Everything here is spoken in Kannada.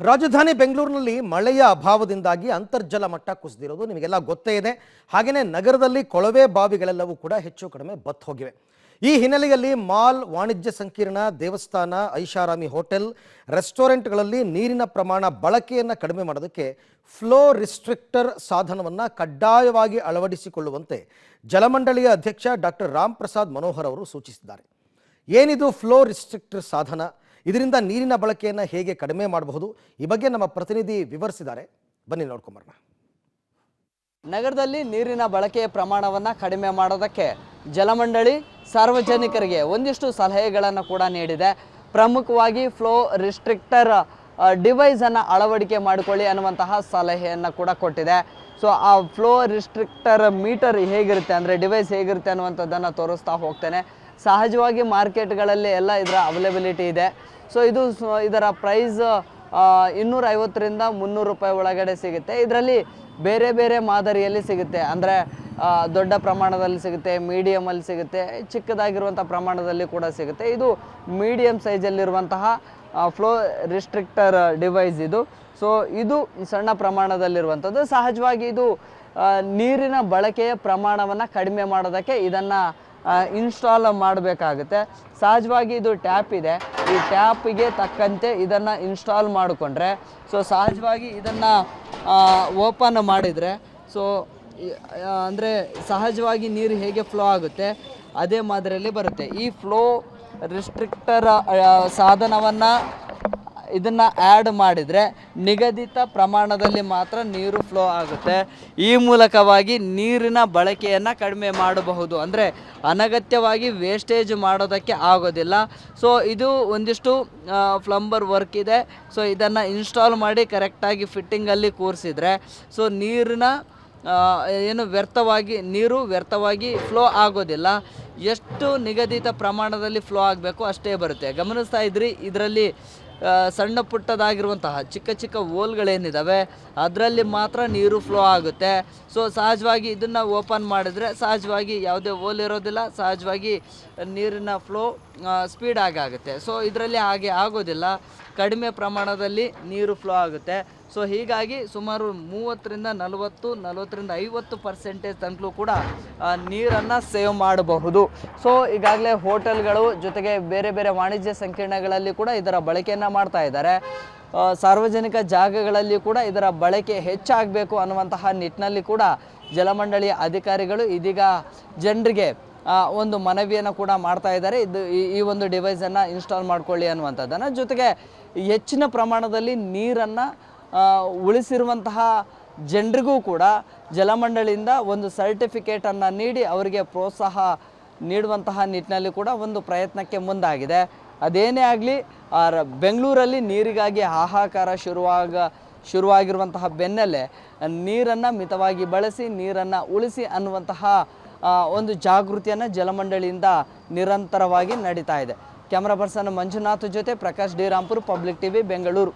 ರಾಜಧಾನಿ ಬೆಂಗಳೂರಿನಲ್ಲಿ ಮಳೆಯ ಅಭಾವದಿಂದಾಗಿ ಅಂತರ್ಜಲ ಮಟ್ಟ ಕುಸಿದಿರೋದು ನಿಮಗೆಲ್ಲ ಗೊತ್ತೇ ಇದೆ. ಹಾಗೆಯೇ ನಗರದಲ್ಲಿ ಕೊಳವೆ ಬಾವಿಗಳೆಲ್ಲವೂ ಕೂಡ ಹೆಚ್ಚು ಕಡಿಮೆ ಬತ್ತು ಹೋಗಿವೆ. ಈ ಹಿನ್ನೆಲೆಯಲ್ಲಿ ಮಾಲ್, ವಾಣಿಜ್ಯ ಸಂಕೀರ್ಣ, ದೇವಸ್ಥಾನ, ಐಷಾರಾಮಿ ಹೋಟೆಲ್, ರೆಸ್ಟೋರೆಂಟ್ಗಳಲ್ಲಿ ನೀರಿನ ಪ್ರಮಾಣ ಬಳಕೆಯನ್ನು ಕಡಿಮೆ ಮಾಡೋದಕ್ಕೆ ಫ್ಲೋ ರಿಸ್ಟ್ರಿಕ್ಟರ್ ಸಾಧನವನ್ನು ಕಡ್ಡಾಯವಾಗಿ ಅಳವಡಿಸಿಕೊಳ್ಳುವಂತೆ ಜಲಮಂಡಳಿಯ ಅಧ್ಯಕ್ಷ ಡಾಕ್ಟರ್ ರಾಮ್ ಪ್ರಸಾದ್ ಮನೋಹರ್ ಅವರು ಸೂಚಿಸಿದ್ದಾರೆ. ಏನಿದು ಫ್ಲೋ ರಿಸ್ಟ್ರಿಕ್ಟರ್ ಸಾಧನ, ಇದರಿಂದ ನೀರಿನ ಬಳಕೆಯನ್ನು ಹೇಗೆ ಕಡಿಮೆ ಮಾಡಬಹುದು, ಈ ಬಗ್ಗೆ ನಮ್ಮ ಪ್ರತಿನಿಧಿ ವಿವರಿಸಿದ್ದಾರೆ. ಬನ್ನಿ ನೋಡ್ಕೊಂಬರೋಣ. ನಗರದಲ್ಲಿ ನೀರಿನ ಬಳಕೆಯ ಪ್ರಮಾಣವನ್ನು ಕಡಿಮೆ ಮಾಡೋದಕ್ಕೆ ಜಲಮಂಡಳಿ ಸಾರ್ವಜನಿಕರಿಗೆ ಒಂದಿಷ್ಟು ಸಲಹೆಗಳನ್ನು ಕೂಡ ನೀಡಿದೆ. ಪ್ರಮುಖವಾಗಿ ಫ್ಲೋ ರಿಸ್ಟ್ರಿಕ್ಟರ್ ಡಿವೈಸನ್ನು ಅಳವಡಿಕೆ ಮಾಡಿಕೊಳ್ಳಿ ಅನ್ನುವಂತಹ ಸಲಹೆಯನ್ನು ಕೂಡ ಕೊಟ್ಟಿದೆ. ಸೊ ಆ ಫ್ಲೋ ರಿಸ್ಟ್ರಿಕ್ಟರ್ ಮೀಟರ್ ಹೇಗಿರುತ್ತೆ ಅಂದರೆ ಡಿವೈಸ್ ಹೇಗಿರುತ್ತೆ ಅನ್ನುವಂಥದ್ದನ್ನು ತೋರಿಸ್ತಾ ಹೋಗ್ತೇನೆ. ಸಹಜವಾಗಿ ಮಾರ್ಕೆಟ್ಗಳಲ್ಲಿ ಎಲ್ಲ ಇದರ ಅವೈಲಬಿಲಿಟಿ ಇದೆ. ಸೊ ಇದರ ಪ್ರೈಸ್ 250ರಿಂದ 300 ರೂಪಾಯಿ ಒಳಗಡೆ ಸಿಗುತ್ತೆ. ಇದರಲ್ಲಿ ಬೇರೆ ಬೇರೆ ಮಾದರಿಯಲ್ಲಿ ಸಿಗುತ್ತೆ. ಅಂದರೆ ದೊಡ್ಡ ಪ್ರಮಾಣದಲ್ಲಿ ಸಿಗುತ್ತೆ, ಮೀಡಿಯಮಲ್ಲಿ ಸಿಗುತ್ತೆ, ಚಿಕ್ಕದಾಗಿರುವಂಥ ಪ್ರಮಾಣದಲ್ಲಿ ಕೂಡ ಸಿಗುತ್ತೆ. ಇದು ಮೀಡಿಯಮ್ ಸೈಜಲ್ಲಿರುವಂತಹ ಫ್ಲೋ ರಿಸ್ಟ್ರಿಕ್ಟರ್ ಡಿವೈಸ್ ಇದು. ಸೊ ಇದು ಸಣ್ಣ ಪ್ರಮಾಣದಲ್ಲಿರುವಂಥದ್ದು. ಸಹಜವಾಗಿ ಇದು ನೀರಿನ ಬಳಕೆಯ ಪ್ರಮಾಣವನ್ನು ಕಡಿಮೆ ಮಾಡೋದಕ್ಕೆ ಇದನ್ನು ಇನ್ಸ್ಟಾಲ್ ಮಾಡಬೇಕಾಗುತ್ತೆ. ಸಹಜವಾಗಿ ಇದು ಟ್ಯಾಪ್ ಇದೆ, ಈ ಟ್ಯಾಪಿಗೆ ತಕ್ಕಂತೆ ಇದನ್ನು ಇನ್ಸ್ಟಾಲ್ ಮಾಡಿಕೊಂಡ್ರೆ ಸಹಜವಾಗಿ ಇದನ್ನು ಓಪನ್ ಮಾಡಿದರೆ ಅಂದರೆ ಸಹಜವಾಗಿ ನೀರು ಹೇಗೆ ಫ್ಲೋ ಆಗುತ್ತೆ ಅದೇ ಮಾದರಿಯಲ್ಲಿ ಬರುತ್ತೆ. ಈ ಫ್ಲೋ ರಿಸ್ಟ್ರಿಕ್ಟರ್ ಸಾಧನವನ್ನು ಇದನ್ನು ಆ್ಯಡ್ ಮಾಡಿದರೆ ನಿಗದಿತ ಪ್ರಮಾಣದಲ್ಲಿ ಮಾತ್ರ ನೀರು ಫ್ಲೋ ಆಗುತ್ತೆ. ಈ ಮೂಲಕವಾಗಿ ನೀರಿನ ಬಳಕೆಯನ್ನು ಕಡಿಮೆ ಮಾಡಬಹುದು. ಅಂದರೆ ಅನಗತ್ಯವಾಗಿ ವೇಸ್ಟೇಜ್ ಮಾಡೋದಕ್ಕೆ ಆಗೋದಿಲ್ಲ. ಸೊ ಇದು ಒಂದಿಷ್ಟು ಪ್ಲಂಬರ್ ವರ್ಕ್ ಇದೆ. ಸೊ ಇದನ್ನು ಇನ್ಸ್ಟಾಲ್ ಮಾಡಿ ಕರೆಕ್ಟಾಗಿ ಫಿಟ್ಟಿಂಗಲ್ಲಿ ಕೂರಿಸಿದ್ರೆ ನೀರಿನ ನೀರು ವ್ಯರ್ಥವಾಗಿ ಫ್ಲೋ ಆಗೋದಿಲ್ಲ. ಎಷ್ಟು ನಿಗದಿತ ಪ್ರಮಾಣದಲ್ಲಿ ಫ್ಲೋ ಆಗಬೇಕು ಅಷ್ಟೇ ಬರುತ್ತೆ. ಗಮನಿಸ್ತಾ ಇದ್ರಿ, ಇದರಲ್ಲಿ ಸಣ್ಣ ಪುಟ್ಟದಾಗಿರುವಂತಹ ಚಿಕ್ಕ ಚಿಕ್ಕ ಹೋಲ್ಗಳೇನಿದ್ದಾವೆ ಅದರಲ್ಲಿ ಮಾತ್ರ ನೀರು ಫ್ಲೋ ಆಗುತ್ತೆ. ಸೊ ಸಹಜವಾಗಿ ಇದನ್ನು ಓಪನ್ ಮಾಡಿದರೆ ಸಹಜವಾಗಿ ಯಾವುದೇ ಹೋಲ್ ಇರೋದಿಲ್ಲ, ಸಹಜವಾಗಿ ನೀರಿನ ಫ್ಲೋ ಸ್ಪೀಡಾಗಿ ಆಗುತ್ತೆ. ಸೊ ಇದರಲ್ಲಿ ಹಾಗೆ ಆಗೋದಿಲ್ಲ, ಕಡಿಮೆ ಪ್ರಮಾಣದಲ್ಲಿ ನೀರು ಫ್ಲೋ ಆಗುತ್ತೆ. ಸೊ ಹೀಗಾಗಿ ಸುಮಾರು 30ರಿಂದ 40, 40ರಿಂದ 50% ತನಕಲೂ ಕೂಡ ನೀರನ್ನು ಸೇವ್ ಮಾಡಬಹುದು. ಸೊ ಈಗಾಗಲೇ ಹೋಟೆಲ್ಗಳು ಜೊತೆಗೆ ಬೇರೆ ಬೇರೆ ವಾಣಿಜ್ಯ ಸಂಕೀರ್ಣಗಳಲ್ಲಿ ಕೂಡ ಇದರ ಬಳಕೆಯನ್ನು ಮಾಡ್ತಾ ಇದ್ದಾರೆ. ಸಾರ್ವಜನಿಕ ಜಾಗಗಳಲ್ಲಿ ಕೂಡ ಇದರ ಬಳಕೆ ಹೆಚ್ಚಾಗಬೇಕು ಅನ್ನುವಂತಹ ನಿಟ್ಟಿನಲ್ಲಿ ಕೂಡ ಜಲಮಂಡಳಿಯ ಅಧಿಕಾರಿಗಳು ಇದೀಗ ಜನರಿಗೆ ಒಂದು ಮನವಿಯನ್ನು ಕೂಡ ಮಾಡ್ತಾ ಇದ್ದಾರೆ. ಈ ಒಂದು ಡಿವೈಸನ್ನು ಇನ್ಸ್ಟಾಲ್ ಮಾಡ್ಕೊಳ್ಳಿ ಅನ್ನುವಂಥದ್ದನ್ನು. ಜೊತೆಗೆ ಹೆಚ್ಚಿನ ಪ್ರಮಾಣದಲ್ಲಿ ನೀರನ್ನು ಉಳಿಸಿರುವಂತಹ ಜನರಿಗೂ ಕೂಡ ಜಲಮಂಡಳಿಯಿಂದ ಒಂದು ಸರ್ಟಿಫಿಕೇಟನ್ನು ನೀಡಿ ಅವರಿಗೆ ಪ್ರೋತ್ಸಾಹ ನೀಡುವಂತಹ ನಿಟ್ಟಿನಲ್ಲಿ ಕೂಡ ಒಂದು ಪ್ರಯತ್ನಕ್ಕೆ ಮುಂದಾಗಿದೆ. ಅದೇನೇ ಆಗಲಿ, ಬೆಂಗಳೂರಲ್ಲಿ ನೀರಿಗಾಗಿ ಹಾಹಾಕಾರ ಶುರುವಾಗಿರುವಂತಹ ಬೆನ್ನಲ್ಲೇ ನೀರನ್ನು ಮಿತವಾಗಿ ಬಳಸಿ, ನೀರನ್ನು ಉಳಿಸಿ ಅನ್ನುವಂತಹ ಒಂದು ಜಾಗೃತಿಯನ್ನು ಜಲಮಂಡಳಿಯಿಂದ ನಿರಂತರವಾಗಿ ನಡೀತಾ ಇದೆ. ಕ್ಯಾಮ್ರಾ ಪರ್ಸನ್ ಮಂಜುನಾಥ್ ಜೊತೆ Prakash D Rampur, public TV, Bengaluru.